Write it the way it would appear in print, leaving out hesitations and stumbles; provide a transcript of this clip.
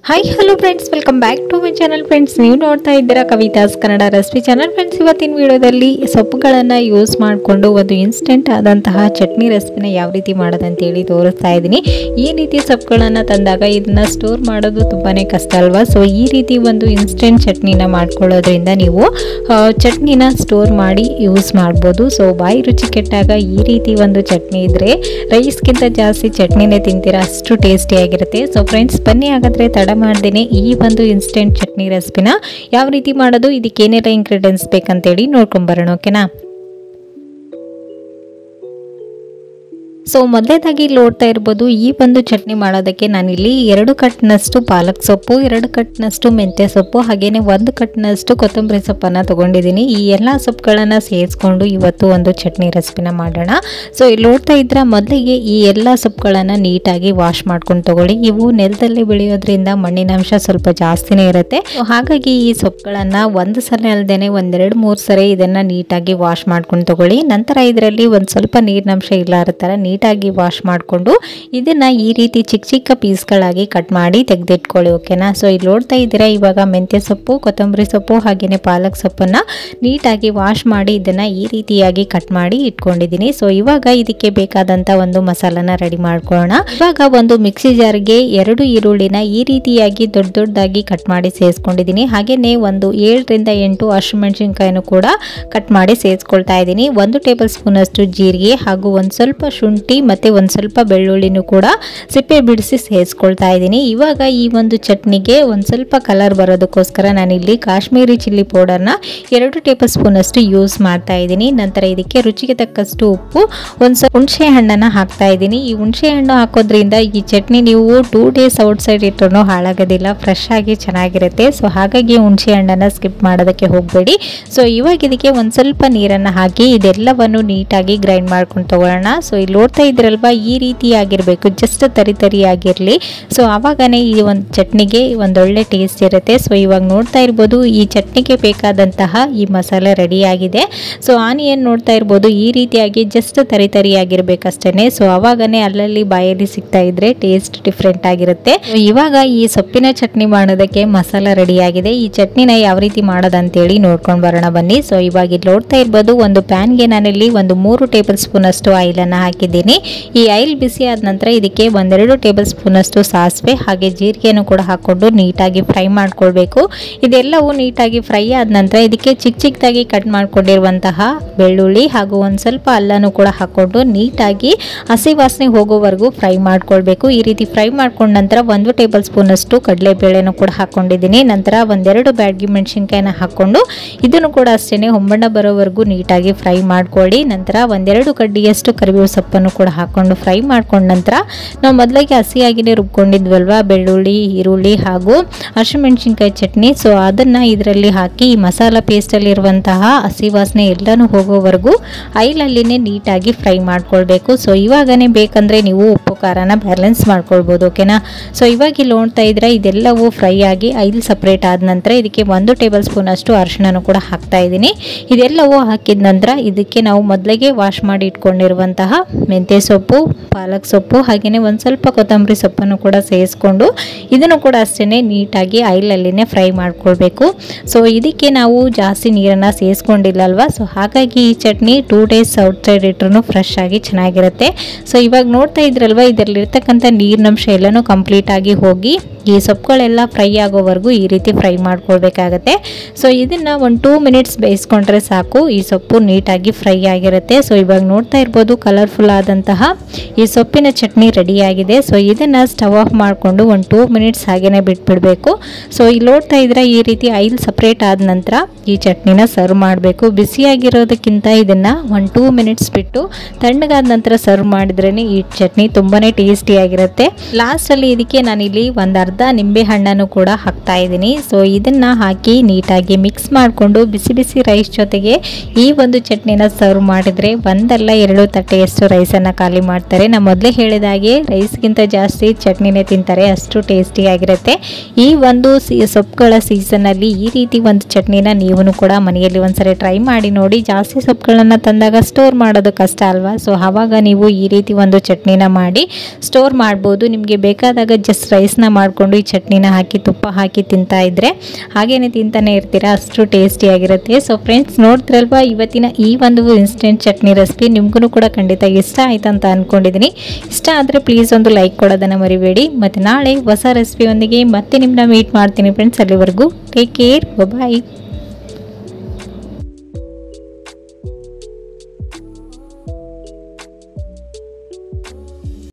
Hi hello friends, welcome back to my channel. Friends, ನೀವು ನೋಡ್ತಾ ಇದ್ದೀರಾ Kavitha's Kannada recipe channel. Friends, ಇವತ್ತಿನ ವಿಡಿಯೋದಲ್ಲಿ ಸೊಪ್ಪುಗಳನ್ನು ಯೂಸ್ ಮಾಡಿಕೊಂಡು ಒಂದು ಇನ್ಸ್ಟೆಂಟ್ ಆದಂತಹ ಚಟ್ನಿ ರೆಸಿಪಿನ ಯಾವ ರೀತಿ ಮಾಡೋದಂತೇಳಿ ತೋರಿಸ್ತಾ ಇದ್ದೀನಿ. ಈ ರೀತಿ ಸೊಪ್ಪುಗಳನ್ನು ತಂದಾಗ ಇದನ್ನು ಸ್ಟೋರ್ ಮಾಡೋದು ತುಂಬಾ ಕಷ್ಟ ಅಲ್ವಾ. ಸೊ ಈ ರೀತಿ ಒಂದು ಇನ್ಸ್ಟೆಂಟ್ ಚಟ್ನಿನ ಮಾಡ್ಕೊಳ್ಳೋದ್ರಿಂದ ನೀವು ಚಟ್ನಿನ ಸ್ಟೋರ್ ಮಾಡಿ ಯೂಸ್ ಮಾಡ್ಬೋದು. ಸೊ ಬಾಯಿ ರುಚಿ ಕೆಟ್ಟಾಗ ಈ ರೀತಿ ಒಂದು ಚಟ್ನಿ ಇದ್ದರೆ ರೈಸ್ಗಿಂತ ಜಾಸ್ತಿ ಚಟ್ನಿನೇ ತಿಂತೀರಾ, ಅಷ್ಟು ಟೇಸ್ಟಿಯಾಗಿರುತ್ತೆ. ಸೊ ಫ್ರೆಂಡ್ಸ್, ಬನ್ನಿ ಹಾಗಾದರೆ ತಡ ಮಾಡ್ದೇನೆ ಈ ಒಂದು ಇನ್ಸ್ಟೆಂಟ್ ಚಟ್ನಿ ರೆಸಿಪಿನ ಯಾವ ರೀತಿ ಮಾಡೋದು, ಇದಕ್ಕೆ ಏನೆಲ್ಲ ಇಂಗ್ರೀಡಿಯೆಂಟ್ಸ್ ಬೇಕಂತೇಳಿ ನೋಡ್ಕೊಂಡ್ ಬರೋಣ. ಓಕೆನಾ? ಸೊ ಮೊದಲೇದಾಗಿ ನೋಡ್ತಾ ಇರ್ಬೋದು, ಈ ಒಂದು ಚಟ್ನಿ ಮಾಡೋದಕ್ಕೆ ನಾನಿಲ್ಲಿ 2 ಕಟ್ನಷ್ಟು ಪಾಲಕ್ ಸೊಪ್ಪು, 2 ಕಟ್ನಷ್ಟು ಮೆಂತ್ಯ ಸೊಪ್ಪು, ಹಾಗೇನೆ 1 ಕಟ್ನಷ್ಟು ಕೊತ್ತಂಬರಿ ಸೊಪ್ಪನ್ನು ತಗೊಂಡಿದ್ದೀನಿ. ಈ ಎಲ್ಲ ಸೊಪ್ಪುಗಳನ್ನು ಸೇರಿಸ್ಕೊಂಡು ಇವತ್ತು ಒಂದು ಚಟ್ನಿ ರೆಸಿಪಿನ ಮಾಡೋಣ. ಸೊ ಇಲ್ಲಿ ನೋಡ್ತಾ ಇದ್ರೆ ಮೊದಲಿಗೆ ಈ ಎಲ್ಲ ಸೊಪ್ಪುಗಳನ್ನು ನೀಟಾಗಿ ವಾಶ್ ಮಾಡ್ಕೊಂಡು ತಗೊಳ್ಳಿ. ಇವು ನೆಲದಲ್ಲಿ ಬೆಳೆಯೋದ್ರಿಂದ ಮಣ್ಣಿನಾಂಶ ಸ್ವಲ್ಪ ಜಾಸ್ತಿನೇ ಇರುತ್ತೆ. ಹಾಗಾಗಿ ಈ ಸೊಪ್ಪುಗಳನ್ನು ಒಂದು ಸಲ ಅಲ್ಲದೇನೆ 1-2-3 ಸರಿ ಇದನ್ನು ನೀಟಾಗಿ ವಾಶ್ ಮಾಡ್ಕೊಂಡು ತಗೊಳ್ಳಿ. ನಂತರ ಇದರಲ್ಲಿ ಒಂದು ಸ್ವಲ್ಪ ನೀರಿನಂಶ ಇಲ್ಲ ಥರ ನೀಟಾಗಿ ವಾಶ್ ಮಾಡಿಕೊಂಡು ಇದನ್ನು ಈ ರೀತಿ ಚಿಕ್ಕ ಚಿಕ್ಕ ಪೀಸ್ಗಳಾಗಿ ಕಟ್ ಮಾಡಿ ತೆಗೆದಿಟ್ಕೊಳ್ಳಿ. ಓಕೆನಾ? ಸೊ ಇಲ್ಲಿ ನೋಡ್ತಾ ಇದ್ದೀರಾ, ಇವಾಗ ಮೆಂತ್ಯ ಸೊಪ್ಪು, ಕೊತ್ತಂಬರಿ ಸೊಪ್ಪು ಹಾಗೆಯೇ ಪಾಲಕ್ ಸೊಪ್ಪನ್ನು ನೀಟಾಗಿ ವಾಶ್ ಮಾಡಿ ಇದನ್ನು ಈ ರೀತಿಯಾಗಿ ಕಟ್ ಮಾಡಿ ಇಟ್ಕೊಂಡಿದ್ದೀನಿ. ಸೊ ಇವಾಗ ಇದಕ್ಕೆ ಬೇಕಾದಂಥ ಒಂದು ಮಸಾಲಾನ ರೆಡಿ ಮಾಡ್ಕೊಳ್ಳೋಣ. ಇವಾಗ ಒಂದು ಮಿಕ್ಸಿ ಜಾರ್ಗೆ 2 ಈರುಳ್ಳಿನ ಈ ರೀತಿಯಾಗಿ ದೊಡ್ಡದಾಗಿ ಕಟ್ ಮಾಡಿ ಸೇರಿಸ್ಕೊಂಡಿದ್ದೀನಿ. ಹಾಗೆಯೇ ಒಂದು 7-8 ಹಸಿಮೆಣಸಿನಕಾಯಿನೂ ಕೂಡ ಕಟ್ ಮಾಡಿ ಸೇರಿಸ್ಕೊಳ್ತಾ ಇದ್ದೀನಿ. 1 ಟೇಬಲ್ ಸ್ಪೂನ್ ಅಷ್ಟು ಜೀರಿಗೆ ಹಾಗೂ ಒಂದು ಸ್ವಲ್ಪ ಶುಂಠಿ ಮತ್ತೆ ಒಂದು ಸ್ವಲ್ಪ ಬೆಳ್ಳುಳ್ಳಿನೂ ಕೂಡ ಸಿಪ್ಪೆ ಬಿಡಿಸಿ ಸೇರಿಸ್ಕೊಳ್ತಾ ಇದ್ದೀನಿ. ಇವಾಗ ಈ ಒಂದು ಚಟ್ನಿಗೆ ಒಂದು ಸ್ವಲ್ಪ ಕಲರ್ ಬರೋದಕ್ಕೋಸ್ಕರ ನಾನಿಲ್ಲಿ ಕಾಶ್ಮೀರಿ ಚಿಲ್ಲಿ ಪೌಡರ್ನ 2 ಟೇಬಲ್ ಸ್ಪೂನ್ ಅಷ್ಟು ಯೂಸ್ ಮಾಡ್ತಾ ಇದ್ದೀನಿ. ನಂತರ ಇದಕ್ಕೆ ರುಚಿಗೆ ತಕ್ಕಷ್ಟು ಉಪ್ಪು, ಒಂದು ಸ್ವಲ್ಪ ಹುಣಸೆ ಹಣ್ಣನ್ನು ಹಾಕ್ತಾ ಇದ್ದೀನಿ. ಈ ಹುಣಸೆ ಹಣ್ಣು ಹಾಕೋದ್ರಿಂದ ಈ ಚಟ್ನಿ ನೀವು 2 ಡೇಸ್ ಔಟ್ಸೈಡ್ ಇಟ್ಟರೂ ಹಾಳಾಗೋದಿಲ್ಲ, ಫ್ರೆಶ್ ಆಗಿ ಚೆನ್ನಾಗಿರುತ್ತೆ. ಸೊ ಹಾಗಾಗಿ ಹುಣಸೆ ಹಣ್ಣನ್ನು ಸ್ಕಿಪ್ ಮಾಡೋದಕ್ಕೆ ಹೋಗಬೇಡಿ. ಸೊ ಇವಾಗ ಇದಕ್ಕೆ ಒಂದು ಸ್ವಲ್ಪ ನೀರನ್ನು ಹಾಕಿ ಇದೆಲ್ಲವನ್ನು ನೀಟಾಗಿ ಗ್ರೈಂಡ್ ಮಾಡ್ಕೊಂಡು ತಗೊಳ್ಳೋಣ. ಸೊ ಇಲ್ಲಿ ನೋಡ್ತಾ ಇದ್ರಲ್ವಾ, ಈ ರೀತಿ ಆಗಿರಬೇಕು, ಜಸ್ಟ್ ತರಿ ಆಗಿರಲಿ. ಸೊ ಆವಾಗನೇ ಈ ಒಂದು ಚಟ್ನಿಗೆ ಒಂದೊಳ್ಳೆ ಟೇಸ್ಟ್ ಇರುತ್ತೆ. ಸೊ ಇವಾಗ ನೋಡ್ತಾ ಇರ್ಬೋದು, ಈ ಚಟ್ನಿಗೆ ಬೇಕಾದಂತಹ ಈ ಮಸಾಲೆ ರೆಡಿ ಆಗಿದೆ. ಸೊ ಆನಿಯನ್ ನೋಡ್ತಾ ಇರ್ಬೋದು, ಈ ರೀತಿಯಾಗಿ ಜಸ್ಟ್ ತರಿ ಆಗಿರ್ಬೇಕಷ್ಟೇ. ಸೊ ಆವಾಗನೇ ಅಲ್ಲಲ್ಲಿ ಬಾಯಲ್ಲಿ ಸಿಗ್ತಾ ಇದ್ರೆ ಟೇಸ್ಟ್ ಡಿಫ್ರೆಂಟ್ ಆಗಿರುತ್ತೆ. ಇವಾಗ ಈ ಸೊಪ್ಪಿನ ಚಟ್ನಿ ಮಾಡೋದಕ್ಕೆ ಮಸಾಲ ರೆಡಿ ಆಗಿದೆ. ಈ ಚಟ್ನಿನ ಯಾವ ರೀತಿ ಮಾಡೋದಂತೇಳಿ ನೋಡ್ಕೊಂಡು ಬರೋಣ ಬನ್ನಿ. ಸೊ ಇವಾಗ ಇಲ್ಲಿ ನೋಡ್ತಾ ಇರ್ಬೋದು, ಒಂದು ಪ್ಯಾನ್ಗೆ ನಾನಿಲ್ಲಿ ಒಂದು 3 ಟೇಬಲ್ ಸ್ಪೂನ್ ಅಷ್ಟು ಆಯಿಲನ್ನು ಹಾಕಿದ್ದೀನಿ. ಈ ಆಯಿಲ್ ಬಿಸಿ ಆದ ನಂತರ ಇದಕ್ಕೆ 1-2 ಟೇಬಲ್ ಸ್ಪೂನ್ ಅಷ್ಟು ಸಾಸಿವೆ ಹಾಗೆ ಜೀರಿಗೆಯನ್ನು ಕೂಡ ಹಾಕೊಂಡು ನೀಟಾಗಿ ಫ್ರೈ ಮಾಡ್ಕೊಳ್ಬೇಕು. ಇದೆಲ್ಲವೂ ನೀಟಾಗಿ ಫ್ರೈ ಆದ ನಂತರ ಇದಕ್ಕೆ ಚಿಕ್ಕದಾಗಿ ಕಟ್ ಮಾಡ್ಕೊಂಡಿರುವಂತಹ ಬೆಳ್ಳುಳ್ಳಿ ಹಾಗೂ ಒಂದು ಸ್ವಲ್ಪ ಅಲ್ಲನೂ ಕೂಡ ಹಾಕೊಂಡು ನೀಟಾಗಿ ಹಸಿ ವಾಸನೆ ಹೋಗೋವರೆಗೂ ಫ್ರೈ ಮಾಡ್ಕೊಳ್ಬೇಕು. ಈ ರೀತಿ ಫ್ರೈ ಮಾಡ್ಕೊಂಡ ನಂತರ 1 ಟೇಬಲ್ ಸ್ಪೂನ್ ಅಷ್ಟು ಕಡಲೆಬೇಳೆನೂ ಕೂಡ ಹಾಕೊಂಡಿದ್ದೀನಿ. ನಂತರ 1-2 ಬ್ಯಾಡಗಿ ಮೆಣಸಿನಕಾಯಿನ ಹಾಕೊಂಡು ಇದನ್ನು ಕೂಡ ಅಷ್ಟೇ ಹೊಂಬಣ್ಣ ಬರೋವರೆಗೂ ನೀಟಾಗಿ ಫ್ರೈ ಮಾಡ್ಕೊಳ್ಳಿ. ನಂತರ 1-2 ಕಡ್ಡಿಯಷ್ಟು ಕರಿಬೇವು ಸೊಪ್ಪನ್ನು ಕೂಡ ಹಾಕೊಂಡು ಫ್ರೈ ಮಾಡ್ಕೊಂಡ ನಂತರ ನಾವು ಮೊದಲಿಗೆ ಹಸಿಯಾಗಿನೇ ರುಬ್ಕೊಂಡಿದ್ವಲ್ವಾ ಬೆಳ್ಳುಳ್ಳಿ, ಈರುಳ್ಳಿ ಹಾಗೂ ಹಸಿಮೆಣಸಿನಕಾಯಿ ಚಟ್ನಿ, ಸೊ ಅದನ್ನು ಇದರಲ್ಲಿ ಹಾಕಿ ಈ ಮಸಾಲ ಪೇಸ್ಟಲ್ಲಿರುವಂತಹ ಹಸಿ ವಾಸನೆ ಎಲ್ಲನೂ ಹೋಗೋವರೆಗೂ ಆಯಿಲಲ್ಲಿನೇ ನೀಟಾಗಿ ಫ್ರೈ ಮಾಡ್ಕೊಳ್ಬೇಕು. ಸೊ ಇವಾಗನೇ ಬೇಕಂದರೆ ನೀವು ಉಪ್ಪು ಖಾರನ ಬ್ಯಾಲೆನ್ಸ್ ಮಾಡ್ಕೊಳ್ಬೋದು. ಓಕೆನಾ? ಸೊ ಇವಾಗ ಇಲ್ಲಿ ನೋಡ್ತಾ ಇದ್ರೆ ಇದೆಲ್ಲವೂ ಫ್ರೈ ಆಗಿ ಆಯಿಲ್ ಸಪ್ರೇಟ್ ಆದ ನಂತರ ಇದಕ್ಕೆ 1 ಟೇಬಲ್ ಸ್ಪೂನ್ ಅಷ್ಟು ಅರಿಶಿಣನೂ ಕೂಡ ಹಾಕ್ತಾ ಇದ್ದೀನಿ. ಇದೆಲ್ಲವೂ ಹಾಕಿದ ನಂತರ ಇದಕ್ಕೆ ನಾವು ಮೊದಲಿಗೆ ವಾಶ್ ಮಾಡಿ ಇಟ್ಕೊಂಡಿರುವಂತಹ ಮೆಂತ್ಯ ಸೊಪ್ಪು, ಪಾಲಕ್ ಸೊಪ್ಪು ಹಾಗೆಯೇ ಒಂದು ಸ್ವಲ್ಪ ಕೊತ್ತಂಬರಿ ಸೊಪ್ಪನ್ನು ಕೂಡ ಸೇರಿಸ್ಕೊಂಡು ಇದನ್ನು ಕೂಡ ಅಷ್ಟೇ ನೀಟಾಗಿ ಆಯಿಲಲ್ಲಿನೇ ಫ್ರೈ ಮಾಡ್ಕೊಳ್ಬೇಕು. ಸೊ ಇದಕ್ಕೆ ನಾವು ಜಾಸ್ತಿ ನೀರನ್ನು ಸೇರಿಸ್ಕೊಂಡಿಲ್ಲ ಅಲ್ವಾ. ಸೊ ಹಾಗಾಗಿ ಈ ಚಟ್ನಿ 2 ಡೇಸ್ ಔಟ್ಸೈಡ್ ಇಟ್ರೂ ಫ್ರೆಶ್ ಆಗಿ ಚೆನ್ನಾಗಿರುತ್ತೆ. ಸೊ ಇವಾಗ ನೋಡ್ತಾ ಇದ್ರಲ್ವ, ಇದರಲ್ಲಿರ್ತಕ್ಕಂಥ ನೀರಿನಂಶ ಎಲ್ಲನೂ ಕಂಪ್ಲೀಟ್ ಆಗಿ ಹೋಗಿ ಈ ಸೊಪ್ಪುಗಳೆಲ್ಲ ಫ್ರೈ ಆಗೋವರೆಗೂ ಈ ರೀತಿ ಫ್ರೈ ಮಾಡ್ಕೊಳ್ಬೇಕಾಗತ್ತೆ. ಸೊ ಇದನ್ನು 1-2 ಮಿನಿಟ್ಸ್ ಬೇಯಿಸ್ಕೊಂಡ್ರೆ ಸಾಕು, ಈ ಸೊಪ್ಪು ನೀಟಾಗಿ ಫ್ರೈ ಆಗಿರುತ್ತೆ. ಸೊ ಇವಾಗ ನೋಡ್ತಾ ಇರ್ಬೋದು, ಕಲರ್ಫುಲ್ ಆದಂತಹ ಈ ಸೊಪ್ಪಿನ ಚಟ್ನಿ ರೆಡಿ ಆಗಿದೆ. ಸೊ ಇದನ್ನು ಸ್ಟವ್ ಆಫ್ ಮಾಡಿಕೊಂಡು 1-2 ಮಿನಿಟ್ಸ್ ಹಾಗೇನೆ ಬಿಟ್ಬಿಡಬೇಕು. ಸೊ ಇಲ್ಲಿ ನೋಡ್ತಾ ಇದ್ರೆ ಈ ರೀತಿ ಆಯಿಲ್ ಸಪ್ರೇಟ್ ಆದ ನಂತರ ಈ ಚಟ್ನಿನ ಸರ್ವ್ ಮಾಡಬೇಕು. ಬಿಸಿಯಾಗಿರೋದಕ್ಕಿಂತ ಇದನ್ನು 1-2 ಮಿನಿಟ್ಸ್ ಬಿಟ್ಟು ತಣ್ಣಗಾದ ನಂತರ ಸರ್ವ್ ಮಾಡಿದ್ರೇ ಈ ಚಟ್ನಿ ತುಂಬಾ ಟೇಸ್ಟಿಯಾಗಿರುತ್ತೆ. ಲಾಸ್ಟಲ್ಲಿ ಇದಕ್ಕೆ ನಾನಿಲ್ಲಿ ಒಂದು ಅರ್ಧ ನಿಂಬೆ ಹಣ್ಣನ್ನು ಕೂಡ ಹಾಕ್ತಾ ಇದ್ದೀನಿ. ಸೊ ಇದನ್ನು ಹಾಕಿ ನೀಟಾಗಿ ಮಿಕ್ಸ್ ಮಾಡಿಕೊಂಡು ಬಿಸಿ ಬಿಸಿ ರೈಸ್ ಜೊತೆಗೆ ಈ ಒಂದು ಚಟ್ನಿನ ಸರ್ವ್ ಮಾಡಿದರೆ 1-2 ತಟ್ಟೆಯಷ್ಟು ರೈಸನ್ನು ಖಾಲಿ ಮಾಡ್ತಾರೆ. ನಾನು ಮೊದಲೇ ಹೇಳಿದ ಹಾಗೆ ರೈಸ್ಗಿಂತ ಜಾಸ್ತಿ ಚಟ್ನಿನೇ ತಿಂತಾರೆ, ಅಷ್ಟು ಟೇಸ್ಟಿಯಾಗಿರುತ್ತೆ. ಈ ಒಂದು ಸೊಪ್ಪುಗಳ ಸೀಸನ್ನಲ್ಲಿ ಈ ರೀತಿ ಒಂದು ಚಟ್ನಿನ ನೀವು ಕೂಡ ಮನೆಯಲ್ಲಿ ಒಂದ್ಸರಿ ಟ್ರೈ ಮಾಡಿ ನೋಡಿ. ಜಾಸ್ತಿ ಸೊಪ್ಪುಗಳನ್ನು ತಂದಾಗ ಸ್ಟೋರ್ ಮಾಡೋದು ಕಷ್ಟ ಅಲ್ವಾ. ಸೊ ಆವಾಗ ನೀವು ಈ ರೀತಿ ಒಂದು ಚಟ್ನಿನ ಮಾಡಿ ಸ್ಟೋರ್ ಮಾಡ್ಬೋದು. ನಿಮಗೆ ಬೇಕಾದಾಗ ಜಸ್ಟ್ ರೈಸ್ನ ಮಾಡ್ಕೊಂಡು ಮಾಡಿಕೊಂಡು ಈ ಚಟ್ನಿನ ಹಾಕಿ ತುಪ್ಪ ಹಾಕಿ ತಿಂತಾ ಇದ್ದರೆ ಹಾಗೇನೆ ತಿಂತಾನೆ ಇರ್ತೀರಾ, ಅಷ್ಟು ಟೇಸ್ಟಿಯಾಗಿರುತ್ತೆ. ಸೊ ಫ್ರೆಂಡ್ಸ್, ನೋಡ್ತಿರಲ್ವಾ ಇವತ್ತಿನ ಈ ಒಂದು ಇನ್ಸ್ಟೆಂಟ್ ಚಟ್ನಿ ರೆಸಿಪಿ ನಿಮಗೂ ಕೂಡ ಖಂಡಿತ ಇಷ್ಟ ಆಯ್ತು ಅಂತ ಅಂದ್ಕೊಂಡಿದ್ದೀನಿ. ಇಷ್ಟ ಆದರೆ ಪ್ಲೀಸ್ ಒಂದು ಲೈಕ್ ಕೊಡೋದನ್ನು ಮರಿಬೇಡಿ. ಮತ್ತು ನಾಳೆ ಹೊಸ ರೆಸಿಪಿಯೊಂದಿಗೆ ಮತ್ತೆ ನಿಮ್ಮನ್ನ ಮೀಟ್ ಮಾಡ್ತೀನಿ ಫ್ರೆಂಡ್ಸ್. ಅಲ್ಲಿವರೆಗೂ ಟೇಕ್ ಕೇರ್, ಬಾಯ್.